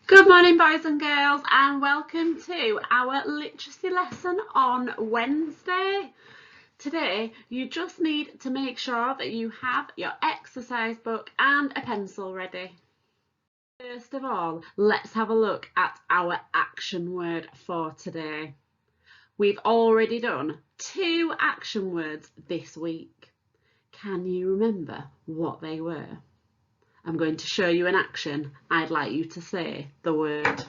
Good morning, boys and girls, and welcome to our literacy lesson on Wednesday. Today, you just need to make sure that you have your exercise book and a pencil ready. First of all, let's have a look at our action word for today. We've already done 2 action words this week. Can you remember what they were? I'm going to show you an action. I'd like you to say the word.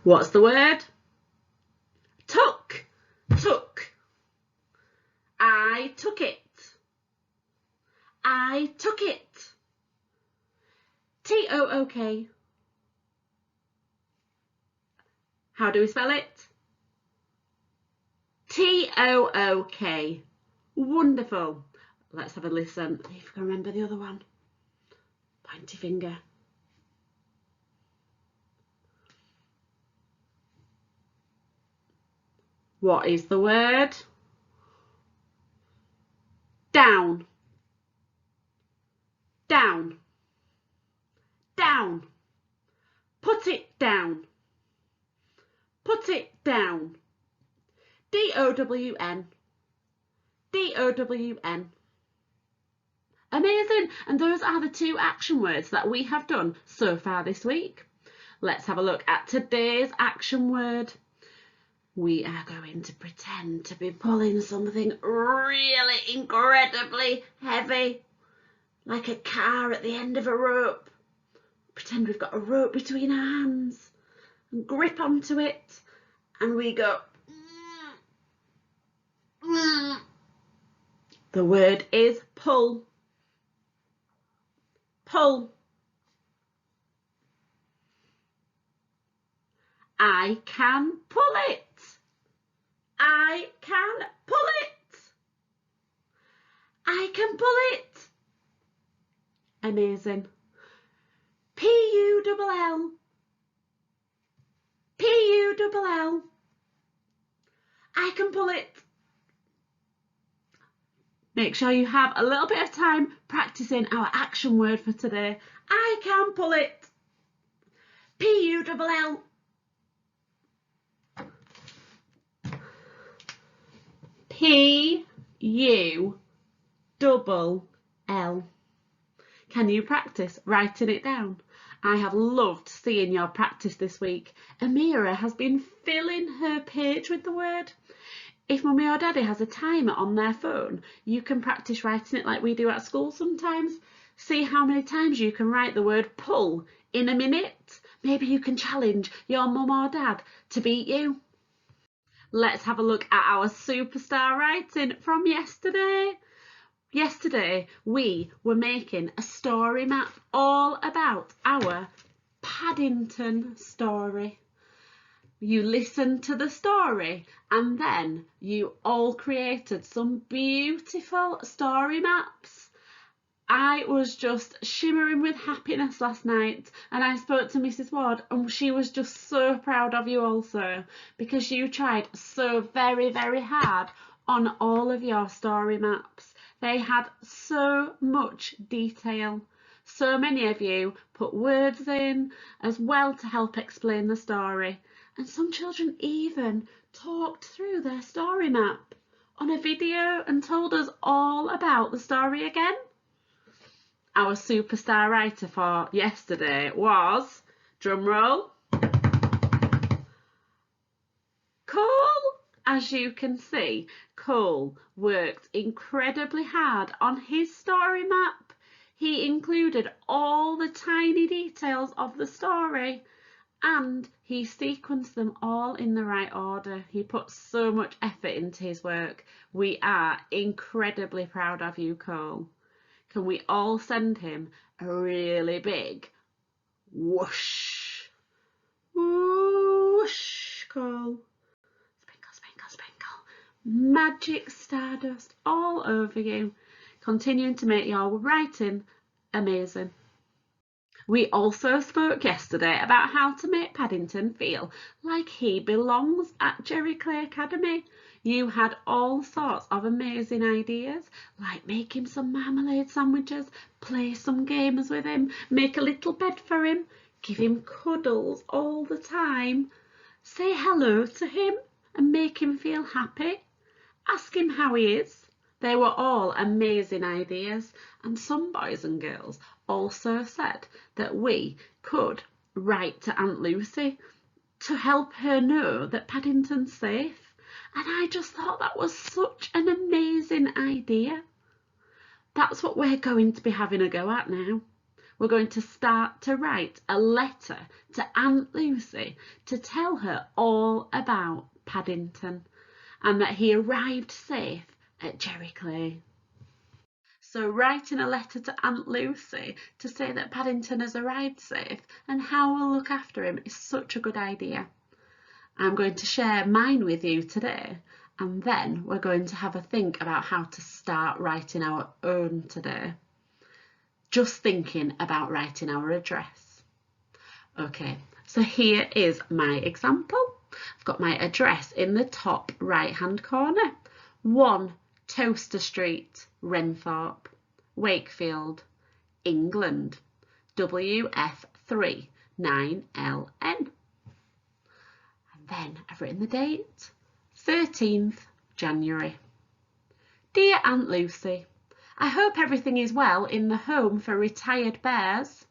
What's the word? Took. Took. I took it. I took it. T-O-O-K. How do we spell it? T-O-O-K. Wonderful. Let's have a listen. See if you can remember the other one. Pointy finger. What is the word? Down. Down. Down. Put it down. Put it down. D-O-W-N. D-O-W-N. Amazing. And those are the 2 action words that we have done so far this week. Let's have a look at today's action word. We are going to pretend to be pulling something really incredibly heavy, like a car at the end of a rope. Pretend we've got a rope between our hands and grip onto it, and we go. The word is pull. Pull. I can pull it. I can pull it. I can pull it. Amazing. P-U-L-L. P-U-L-L. I can pull it. Make sure you have a little bit of time practicing our action word for today. I can pull it. P-U-L-L. P-U-L-L. Can you practice writing it down? I have loved seeing your practice this week. Amira has been filling her page with the word. If mummy or daddy has a timer on their phone, you can practice writing it like we do at school sometimes. See how many times you can write the word pull in a minute. Maybe you can challenge your mum or dad to beat you. Let's have a look at our superstar writing from yesterday. Yesterday, we were making a story map all about our Paddington story. You listened to the story and then you all created some beautiful story maps. I was just shimmering with happiness last night, and I spoke to Mrs. Ward and she was just so proud of you also, because you tried so very, very hard on all of your story maps. They had so much detail. So many of you put words in as well to help explain the story. And some children even talked through their story map on a video and told us all about the story again. Our superstar writer for yesterday was, drumroll, Cole. As you can see, Cole worked incredibly hard on his story map. He included all the tiny details of the story and he sequenced them all in the right order. He put so much effort into his work. We are incredibly proud of you, Cole. Can we all send him a really big whoosh? Whoosh, Cole. Sprinkle, sprinkle, sprinkle. Magic stardust all over you. Continuing to make your writing amazing. We also spoke yesterday about how to make Paddington feel like he belongs at Jerry Clay Academy. You had all sorts of amazing ideas, like make him some marmalade sandwiches, play some games with him, make a little bed for him, give him cuddles all the time, say hello to him and make him feel happy, ask him how he is. They were all amazing ideas, and some boys and girls also said that we could write to Aunt Lucy to help her know that Paddington's safe. And I just thought that was such an amazing idea. That's what we're going to be having a go at now. We're going to start to write a letter to Aunt Lucy to tell her all about Paddington and that he arrived safe at Jerry Clay. So writing a letter to Aunt Lucy to say that Paddington has arrived safe and how we'll look after him is such a good idea. I'm going to share mine with you today, and then we're going to have a think about how to start writing our own today. Just thinking about writing our address. Okay, so here is my example. I've got my address in the top right hand corner. 1 Toaster Street, Renthorpe, Wakefield, England, WF3 9LN. Then I've written the date, 13th January. Dear Aunt Lucy, I hope everything is well in the home for retired bears.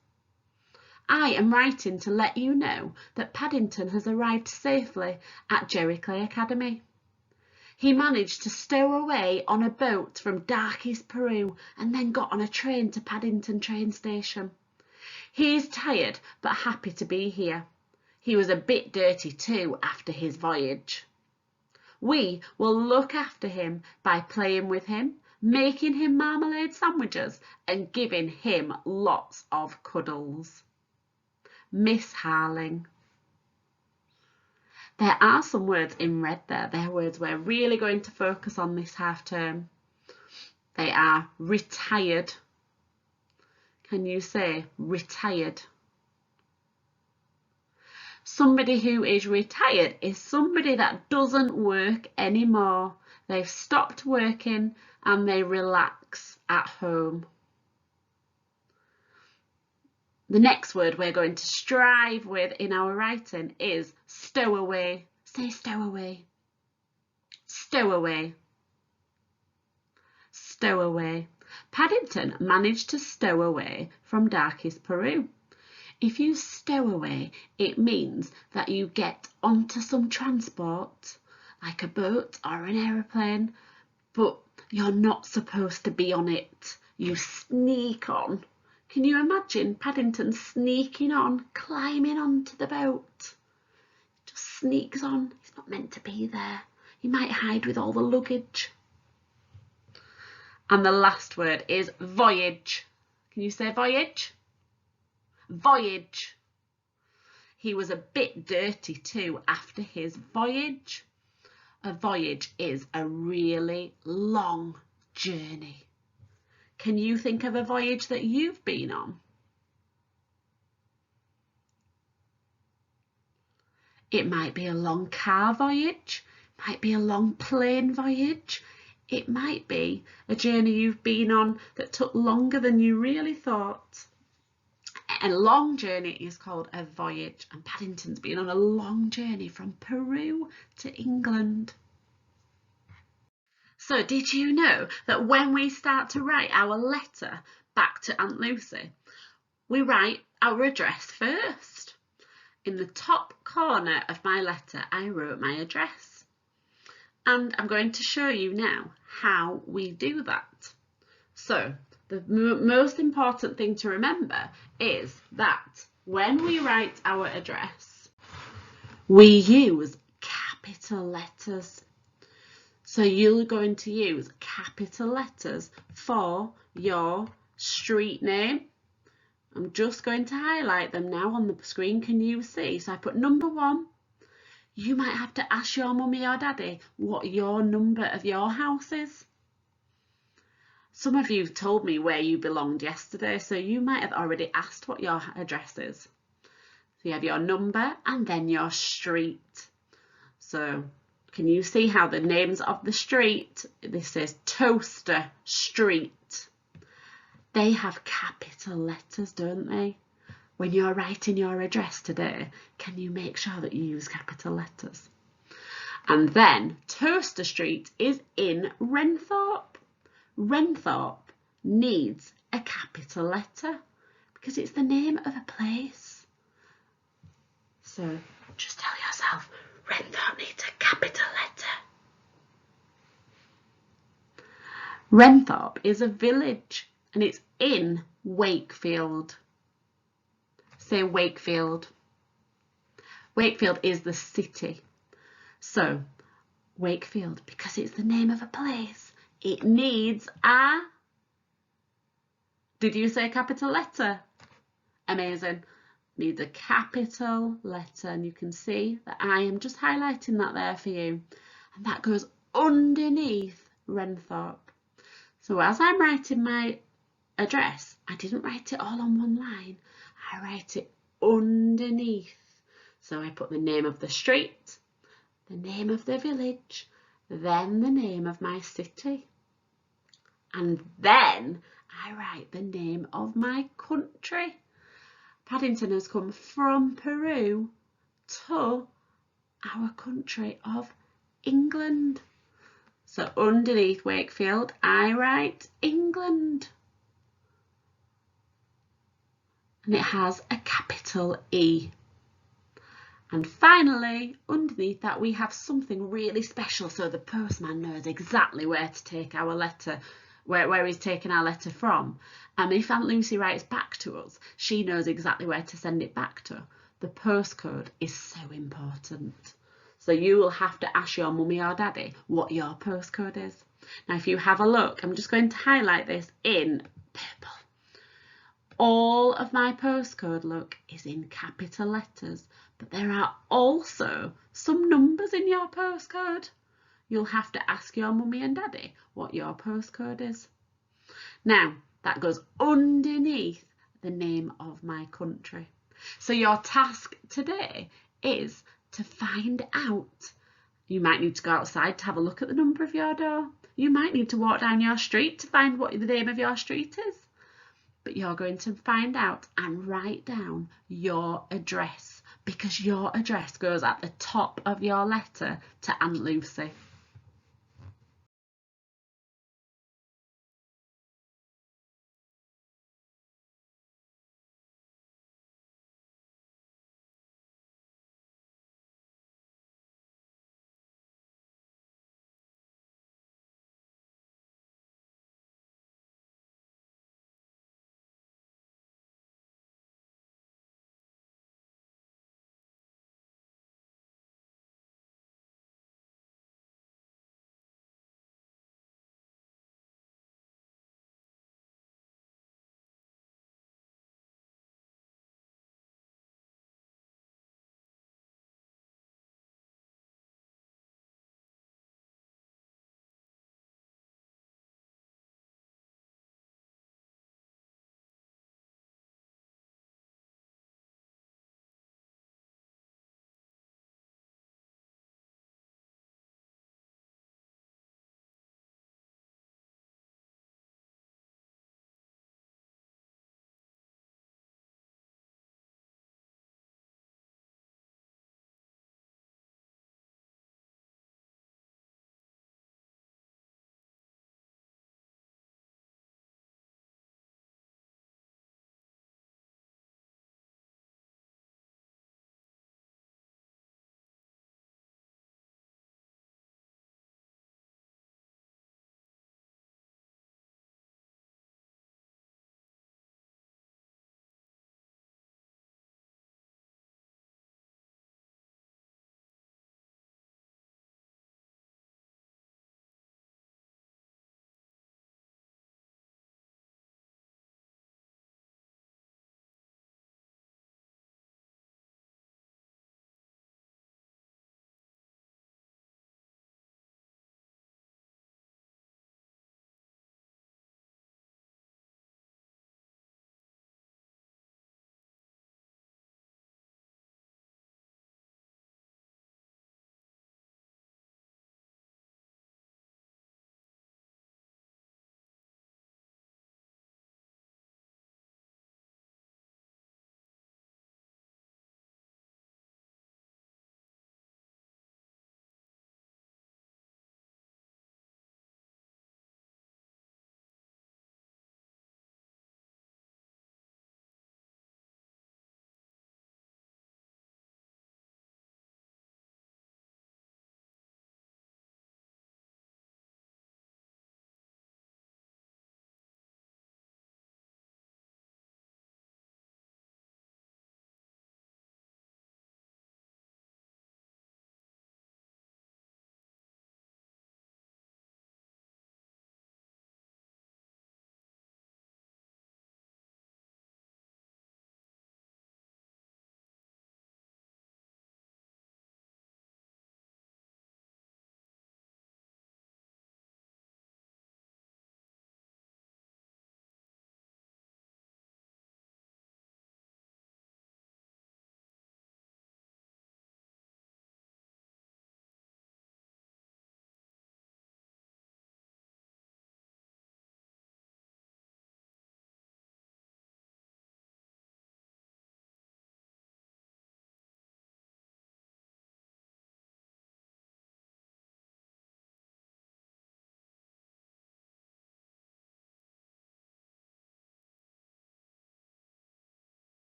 I am writing to let you know that Paddington has arrived safely at Jerry Clay Academy. He managed to stow away on a boat from darkest Peru and then got on a train to Paddington train station. He is tired but happy to be here. He was a bit dirty too after his voyage. We will look after him by playing with him, making him marmalade sandwiches and giving him lots of cuddles. Miss Harling. There are some words in red there. They're words we're really going to focus on this half term. They are retired. Can you say retired? Somebody who is retired is somebody that doesn't work anymore. They've stopped working and they relax at home. The next word we're going to strive with in our writing is stowaway. Say stowaway. Stowaway. Stowaway. Paddington managed to stow away from darkest Peru. If you stow away, it means that you get onto some transport, like a boat or an aeroplane, but you're not supposed to be on it. You sneak on. Can you imagine Paddington sneaking on, climbing onto the boat? Just sneaks on. He's not meant to be there. He might hide with all the luggage. And the last word is voyage. Can you say voyage? Voyage. He was a bit dirty too after his voyage. A voyage is a really long journey. Can you think of a voyage that you've been on? It might be a long car voyage, might be a long plane voyage. It might be a journey you've been on that took longer than you really thought. A long journey is called a voyage, and Paddington's been on a long journey from Peru to England. So did you know that when we start to write our letter back to Aunt Lucy, we write our address first? In the top corner of my letter, I wrote my address. And I'm going to show you now how we do that. So the most important thing to remember is that when we write our address, we use capital letters. So you're going to use capital letters for your street name. I'm just going to highlight them now on the screen. Can you see? So I put number 1. You might have to ask your mummy or daddy what your number of your house is. Some of you told me where you belonged yesterday, so you might have already asked what your address is. So you have your number and then your street. So can you see how the names of the street, this says Toaster Street. They have capital letters, don't they? When you're writing your address today, can you make sure that you use capital letters? And then Toaster Street is in Renthorpe. Renthorpe needs a capital letter because it's the name of a place. So just tell yourself, Renthorpe needs a capital letter. Renthorpe is a village and it's in Wakefield. Say Wakefield. Wakefield is the city. So Wakefield, because it's the name of a place, it needs a... Did you say capital letter? Amazing. Needs a capital letter, and you can see that I am just highlighting that there for you, and that goes underneath Renthorpe. So as I'm writing my address, I didn't write it all on one line, I write it underneath. So I put the name of the street, the name of the village, then the name of my city, and then I write the name of my country. Paddington has come from Peru to our country of England. So underneath Wakefield, I write England. And it has a capital E. And finally, underneath that, we have something really special so the postman knows exactly where to take our letter, where he's taken our letter from. And if Aunt Lucy writes back to us, she knows exactly where to send it back to. The postcode is so important. So you will have to ask your mummy or daddy what your postcode is. Now, if you have a look, I'm just going to highlight this in purple. All of my postcode, look, is in capital letters, but there are also some numbers in your postcode. You'll have to ask your mummy and daddy what your postcode is. Now, that goes underneath the name of my country. So your task today is to find out. You might need to go outside to have a look at the number of your door. You might need to walk down your street to find what the name of your street is. But you're going to find out and write down your address, because your address goes at the top of your letter to Aunt Lucy.